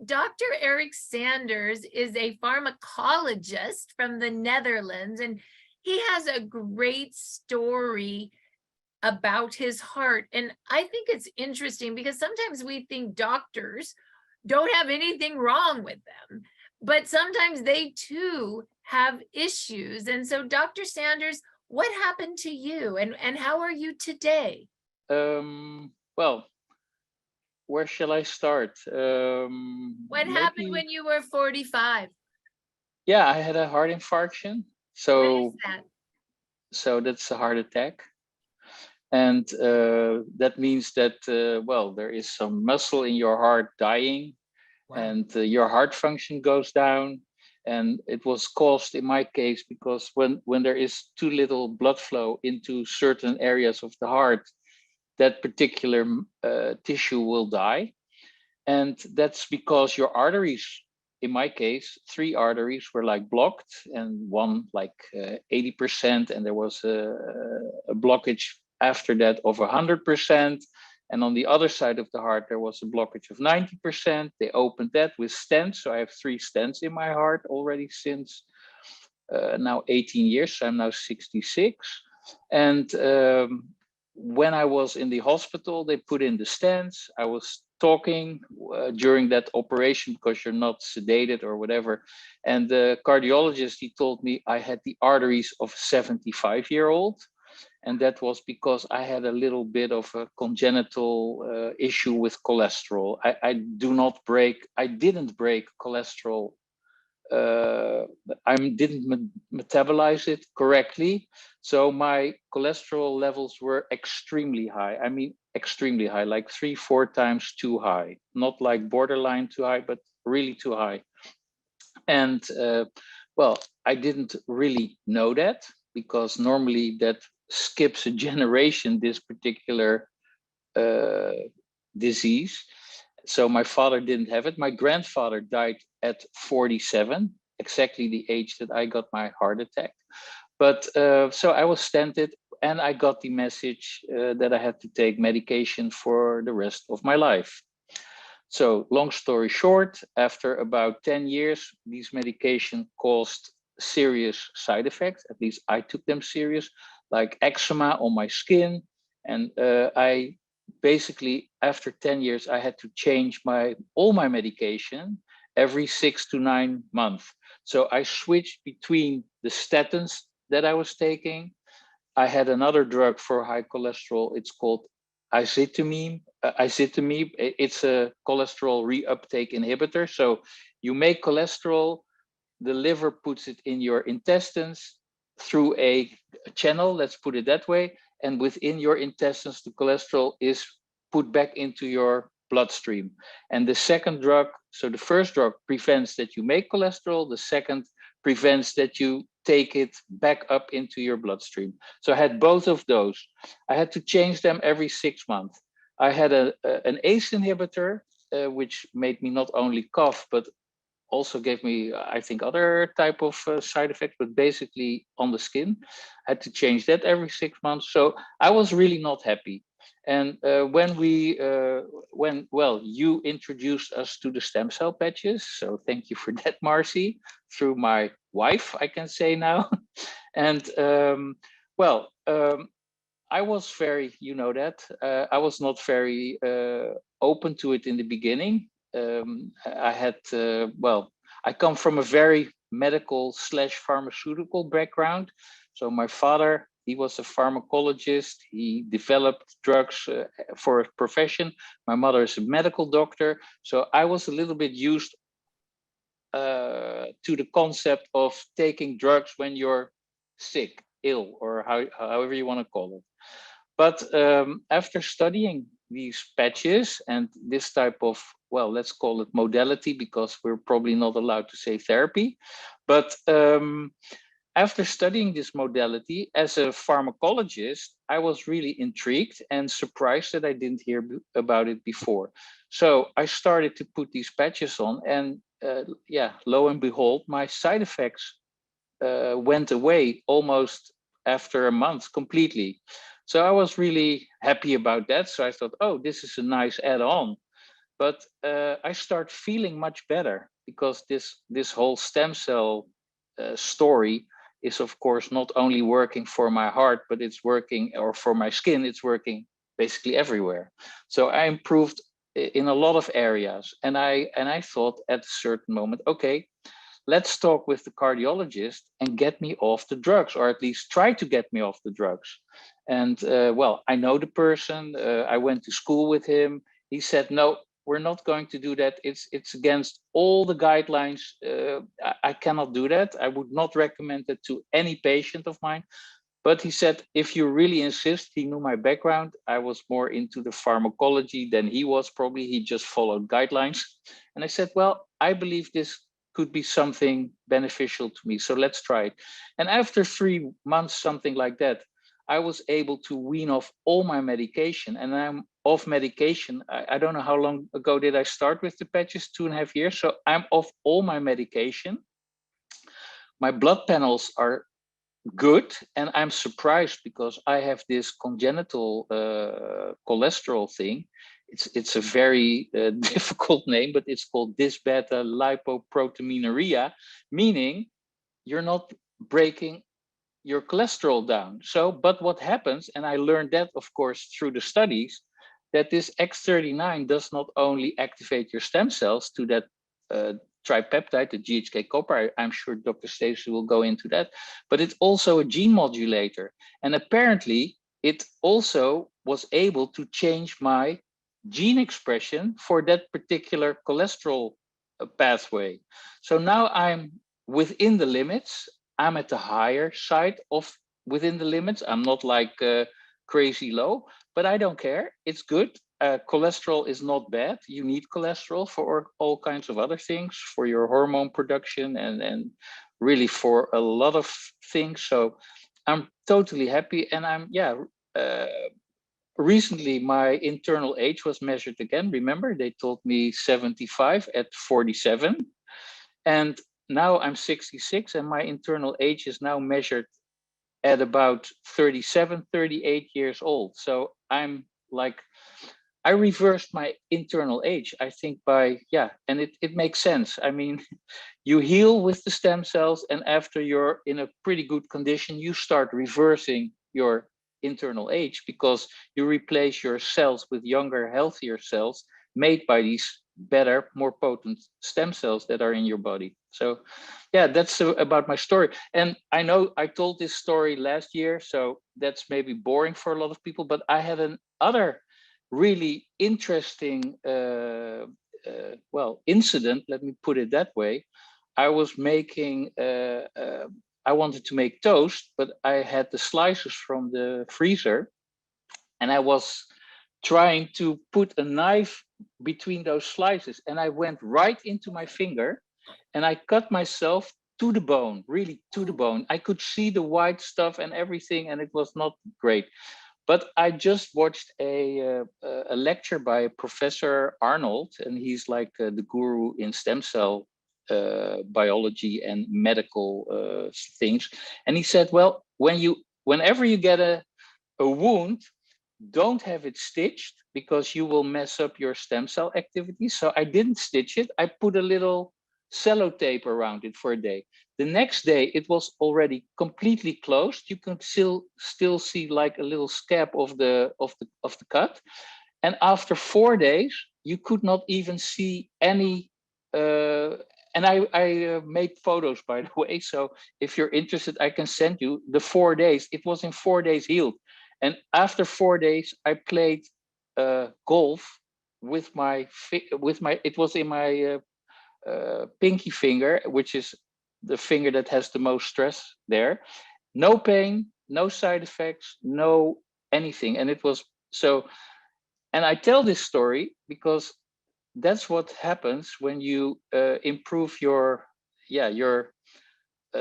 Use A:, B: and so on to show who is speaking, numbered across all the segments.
A: Dr. Eric Sanders is a pharmacologist from the Netherlands, and he has a great story about his heart. And I think it's interesting because sometimes we think doctors don't have anything wrong with them, but sometimes they too have issues. And so, Dr. Sanders, what happened to you and how are you today?
B: Well, where shall I start?
A: What happened
B: Maybe,
A: when you were 45?
B: yeah, I had a heart infarction.
A: What is
B: So,
A: that?
B: so that's a heart attack. And that means that, well, there is some muscle in your heart dying,
A: Wow.
B: and your heart function goes down. And it was caused in my case because when there is too little blood flow into certain areas of the heart, that particular tissue will die. And that's because your arteries, in my case, three arteries were like blocked, and one like 80%, and there was a blockage after that of 100%. And on the other side of the heart, there was a blockage of 90%. They opened that with stents. So I have three stents in my heart already since now 18 years. So I'm now 66. And when I was in the hospital, they put in the stents. I was talking during that operation because you're not sedated or whatever. And the cardiologist, he told me I had the arteries of a 75-year-old. And that was because I had a little bit of a congenital issue with cholesterol. I didn't break cholesterol. I didn't metabolize it correctly. So my cholesterol levels were extremely high. I mean, extremely high, like 3, 4 times too high. Not like borderline too high, but really too high. And well, I didn't really know that because normally that skips a generation, this particular uh, disease. So my father didn't have it. My grandfather died at 47, exactly the age that I got my heart attack. But so I was stented, and I got the message that I had to take medication for the rest of my life. So long story short, after about 10 years, these medication caused serious side effects. At least I took them serious, like eczema on my skin. And I basically, after 10 years, I had to change all my medication every 6 to 9 months. So I switched between the statins that I was taking. I had another drug for high cholesterol. It's called izitamine. Izitamine. It's a cholesterol reuptake inhibitor. So you make cholesterol, the liver puts it in your intestines through a channel, let's put it that way. And within your intestines, the cholesterol is put back into your bloodstream. And the second drug, so the first drug prevents that you make cholesterol, the second prevents that you take it back up into your bloodstream. So I had both of those. I had to change them every 6 months. I had an ACE inhibitor, which made me not only cough, but also gave me, I think, other type of side effects, but basically on the skin. I had to change that every 6 months. So I was really not happy. And well, you introduced us to the stem cell patches. So thank you for that, Marcy, through my wife, I can say now. And well, I was very, you know that, I was not very open to it in the beginning. I had, well, I come from a very medical slash pharmaceutical background. So my father, he was a pharmacologist. He developed drugs for a profession. My mother is a medical doctor. So I was a little bit used to the concept of taking drugs when you're sick, ill, or however you want to call it. But after studying these patches and this type of, well, let's call it modality because we're probably not allowed to say therapy. But after studying this modality as a pharmacologist, I was really intrigued and surprised that I didn't hear about it before. So I started to put these patches on, and yeah, lo and behold, my side effects went away almost after a month completely. So I was really happy about that. So I thought, oh, this is a nice add-on. But I start feeling much better because this whole stem cell story is, of course, not only working for my heart, but it's working, or for my skin, it's working basically everywhere. So I improved in a lot of areas, and I thought at a certain moment, okay, let's talk with the cardiologist and get me off the drugs, or at least try to get me off the drugs. And well, I know the person. I went to school with him. He said, no, we're not going to do that. It's against all the guidelines. I cannot do that. I would not recommend it to any patient of mine. But he said, if you really insist, he knew my background. I was more into the pharmacology than he was, probably. He just followed guidelines. And I said, well, I believe this could be something beneficial to me. So let's try it. And after 3 months, something like that, I was able to wean off all my medication. And I'm off medication. I don't know how long ago did I start with the patches, 2.5 years. So I'm off all my medication. My blood panels are good, and I'm surprised because I have this congenital cholesterol thing. It's a very difficult name, but it's called dysbeta lipoproteinuria, meaning you're not breaking your cholesterol down. So, but what happens, and I learned that, of course, through the studies, that this X39 does not only activate your stem cells to that uh, tripeptide, the GHK copper. I'm sure Dr. Stacey will go into that, but it's also a gene modulator. And apparently, it also was able to change my gene expression for that particular cholesterol pathway. So now I'm within the limits. I'm at the higher side of within the limits. I'm not like crazy low, but I don't care. It's good. Cholesterol is not bad. You need cholesterol for all kinds of other things, for your hormone production, and really for a lot of things. So I'm totally happy, and I'm Uh, recently, my internal age was measured again. Remember, they told me 75 at 47, and now I'm 66, and my internal age is now measured at about 37, 38 years old. So I'm like, I reversed my internal age, I think, by, yeah, and it makes sense. I mean, you heal with the stem cells, and after you're in a pretty good condition, you start reversing your internal age because you replace your cells with younger, healthier cells made by these better, more potent stem cells that are in your body. So yeah, that's about my story. And I know I told this story last year, so that's maybe boring for a lot of people, but I had another really interesting well, incident, let me put it that way. I was making I wanted to make toast, but I had the slices from the freezer, and I was trying to put a knife between those slices, and I went right into my finger, and I cut myself to the bone, really to the bone. I could see the white stuff and everything, and it was not great. But I just watched a lecture by Professor Arnold, and he's like the guru in stem cell biology and medical things. And he said, well, whenever you get a wound, don't have it stitched because you will mess up your stem cell activity. So I didn't stitch it. I put a little sellotape around it for a day. The next day, it was already completely closed. You can still see like a little scab of the cut. And after 4 days, you could not even see any. And I made photos, by the way. So if you're interested, I can send you the 4 days. It was in 4 days healed. And after 4 days, I played golf with my. It was in my pinky finger, which is the finger that has the most stress there. No pain, no side effects, no anything. And it was so. And I tell this story because that's what happens when you improve your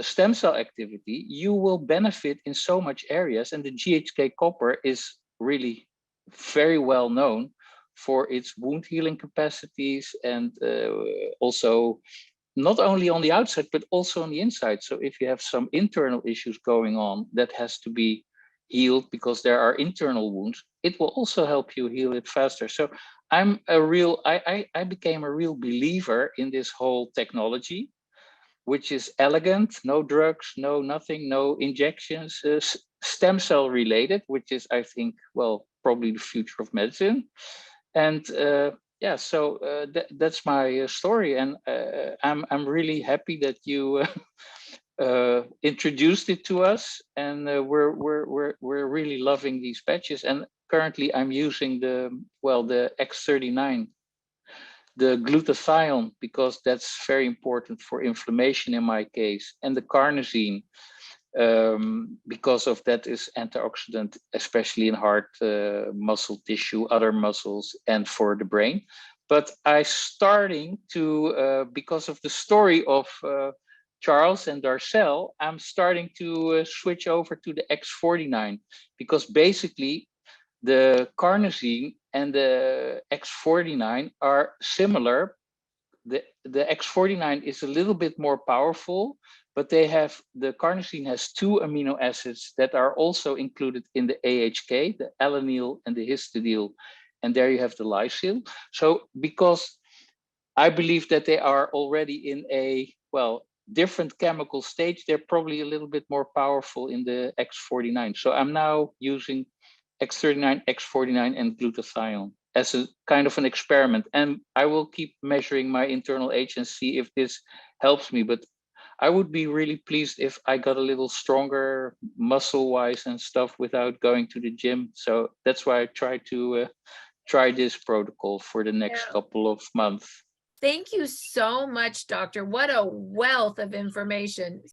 B: stem cell activity. You will benefit in so much areas, and the GHK copper is really very well known for its wound healing capacities, and also not only on the outside but also on the inside. So if you have some internal issues going on that has to be healed because there are internal wounds, it will also help you heal it faster. So I became a real believer in this whole technology, which is elegant, no drugs, no nothing, no injections, stem cell related, which is, I think, well, probably the future of medicine. And yeah, so that's my story, and I'm really happy that you introduced it to us, and we're really loving these patches. And currently, I'm using the X39, the glutathione, because that's very important for inflammation in my case, and the carnosine, because of that is antioxidant, especially in heart, muscle tissue, other muscles, and for the brain. But I starting to, because of the story of Charles and Darcel, I'm starting to switch over to the X49, because basically the carnosine and the X49 are similar. The X49 is a little bit more powerful, but the carnosine has two amino acids that are also included in the AHK, the alanine and the histidyl, and there you have the lysyl. So because I believe that they are already in a, well, different chemical stage, they're probably a little bit more powerful in the X49. So I'm now using X39, X49, and glutathione as a kind of an experiment. And I will keep measuring my internal age and see if this helps me. But I would be really pleased if I got a little stronger muscle wise and stuff without going to the gym. So that's why I try to try this protocol for the next
A: Yeah.
B: couple of months.
A: Thank you so much, doctor. What a wealth of information.